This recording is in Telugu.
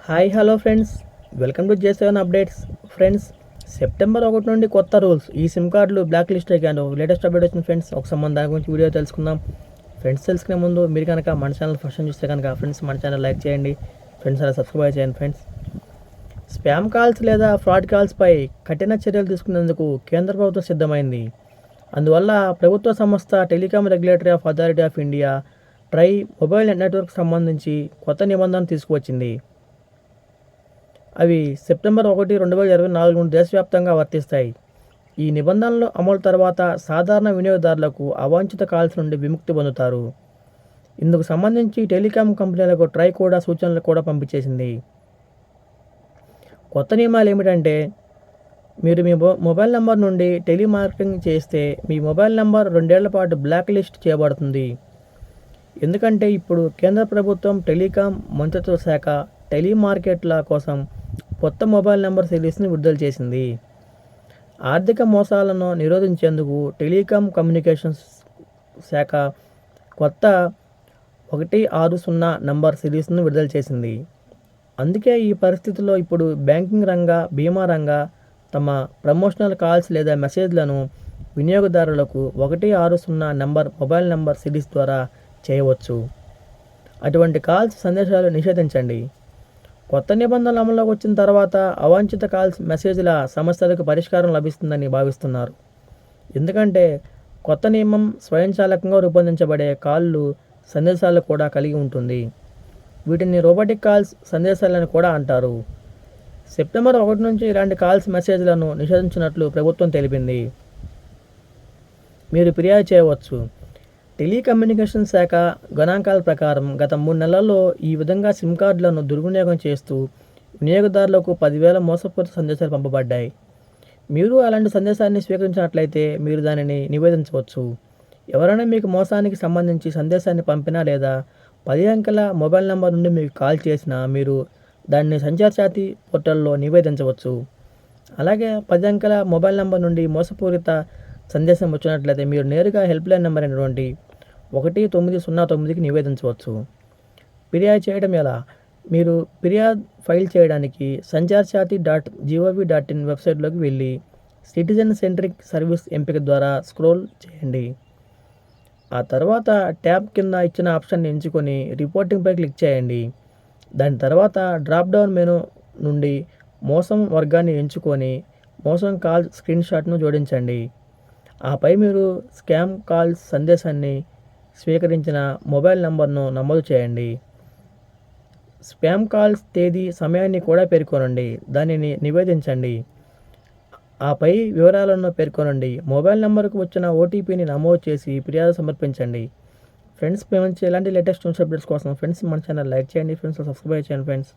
Hi hello friends, welcome to జే7 అప్డేట్స్. ఫ్రెండ్స్, సెప్టెంబర్ 1 నుండి కొత్త రూల్స్. ఈ సిమ్ కార్డులు బ్లాక్ లిస్ట్ అయ్యాను. లేటెస్ట్ అప్డేట్ వచ్చింది ఫ్రెండ్స్. ఒకసారి దాని గురించి వీడియో తెలుసుకుందాం. ఫ్రెండ్స్, తెలుసుకునే ముందు మీరు కనుక మన ఛానల్ ఫస్ట్ టైం చూస్తే కనుక ఫ్రెండ్స్ మన ఛానల్ లైక్ చేయండి. ఫ్రెండ్స్ అలా సబ్స్క్రైబ్ చేయండి. ఫ్రెండ్స్, స్పామ్ కాల్స్ లేదా ఫ్రాడ్ కాల్స్పై కఠిన చర్యలు తీసుకునేందుకు కేంద్ర ప్రభుత్వం సిద్ధమైంది. అందువల్ల ప్రభుత్వ సంస్థ telecom regulatory of authority of India try mobile network సంబంధించి కొత్త నిబంధనలు తీసుకువచ్చింది. అవి సెప్టెంబర్ 1, 2024 నుండి దేశవ్యాప్తంగా వర్తిస్తాయి. ఈ నిబంధనలు అమలు తర్వాత సాధారణ వినియోగదారులకు అవాంఛిత కాల్స్ నుండి విముక్తి పొందుతారు. ఇందుకు సంబంధించి టెలికాం కంపెనీలకు ట్రై కూడా సూచనలు కూడా పంపించేసింది. కొత్త నియమాలు ఏమిటంటే, మీరు మీ మొబైల్ నెంబర్ నుండి టెలిమార్కెటింగ్ చేస్తే మీ మొబైల్ నెంబర్ 2 ఏళ్ల పాటు బ్లాక్ లిస్ట్ చేయబడుతుంది. ఎందుకంటే ఇప్పుడు కేంద్ర ప్రభుత్వం టెలికాం మంత్రిత్వ శాఖ టెలిమార్కెట్ల కోసం కొత్త మొబైల్ నెంబర్ సిరీస్ని విడుదల చేసింది. ఆర్థిక మోసాలను నిరోధించేందుకు టెలికాం కమ్యూనికేషన్స్ శాఖ కొత్త 160 నంబర్ సిరీస్ను విడుదల చేసింది. అందుకే ఈ పరిస్థితుల్లో ఇప్పుడు బ్యాంకింగ్ రంగ, బీమా రంగ తమ ప్రమోషనల్ కాల్స్ లేదా మెసేజ్లను వినియోగదారులకు 160 నంబర్ మొబైల్ నంబర్ సిరీస్ ద్వారా చేయవచ్చు. అటువంటి కాల్స్, సందేశాలు నిషేధించండి. కొత్త నిబంధనలు అమల్లోకి వచ్చిన తర్వాత అవాంఛిత కాల్స్, మెసేజ్ల సమస్యలకు పరిష్కారం లభిస్తుందని భావిస్తున్నారు. ఎందుకంటే కొత్త నియమం స్వయంచాలకంగా రూపొందించబడే కాళ్ళు, సందేశాలు కూడా కలిగి ఉంటుంది. వీటిని రోబోటిక్ కాల్స్, సందేశాలను కూడా అంటారు. సెప్టెంబర్ 1 నుంచి ఇలాంటి కాల్స్, మెసేజ్లను నిషేధించినట్లు ప్రభుత్వం తెలిపింది. మీరు ఫిర్యాదు చేయవచ్చు. టెలికమ్యూనికేషన్ శాఖ గణాంకాల ప్రకారం గత 3 నెలల్లో ఈ విధంగా సిమ్ కార్డులను దుర్వినియోగం చేస్తూ వినియోగదారులకు 10,000 మోసపూరిత సందేశాలు పంపబడ్డాయి. మీరు అలాంటి సందేశాన్ని స్వీకరించినట్లయితే మీరు దానిని నివేదించవచ్చు. ఎవరైనా మీకు మోసానికి సంబంధించి సందేశాన్ని పంపినా లేదా 10 అంకెల మొబైల్ నెంబర్ నుండి మీకు కాల్ చేసినా మీరు దాన్ని సంచార్చాతి పోర్టల్లో నివేదించవచ్చు. అలాగే 10 అంకెల మొబైల్ నెంబర్ నుండి మోసపూరిత సందేశం వచ్చినట్లయితే మీరు నేరుగా హెల్ప్లైన్ నెంబర్ అయినటువంటి 1909కి నివేదించవచ్చు. ఫిర్యాదు చేయడం ఎలా? మీరు ఫిర్యాదు ఫైల్ చేయడానికి sanjarchati.gov.in వెబ్సైట్లోకి వెళ్ళి సిటిజన్ సెంట్రిక్ సర్వీస్ ఎంపిక ద్వారా స్క్రోల్ చేయండి. ఆ తర్వాత ట్యాబ్ కింద ఇచ్చిన ఆప్షన్ని ఎంచుకొని రిపోర్టింగ్పై క్లిక్ చేయండి. దాని తర్వాత డ్రాప్ డౌన్ మెనూ నుండి మోసం వర్గాన్ని ఎంచుకొని మోసం కాల్ స్క్రీన్ షాట్ను జోడించండి. ఆపై మీరు స్కామ్ కాల్స్ సందేశాన్ని స్వీకరించిన మొబైల్ నంబర్ను నమోదు చేయండి. స్పామ్ కాల్స్ తేదీ, సమయాన్ని కూడా పేర్కొనండి. దానిని నివేదించండి. ఆపై వివరాలను పేర్కొనండి. మొబైల్ నంబర్కు వచ్చిన ఓటీపీని నమోదు చేసి ఫిర్యాదు సమర్పించండి. ఫ్రెండ్స్, మేము ఇలాంటి లేటెస్ట్ న్యూస్ అప్డేట్స్ కోసం ఫ్రెండ్స్ మన ఛానల్ లైక్ చేయండి. ఫ్రెండ్స్, సబ్స్క్రైబ్ చేయండి. ఫ్రెండ్స్.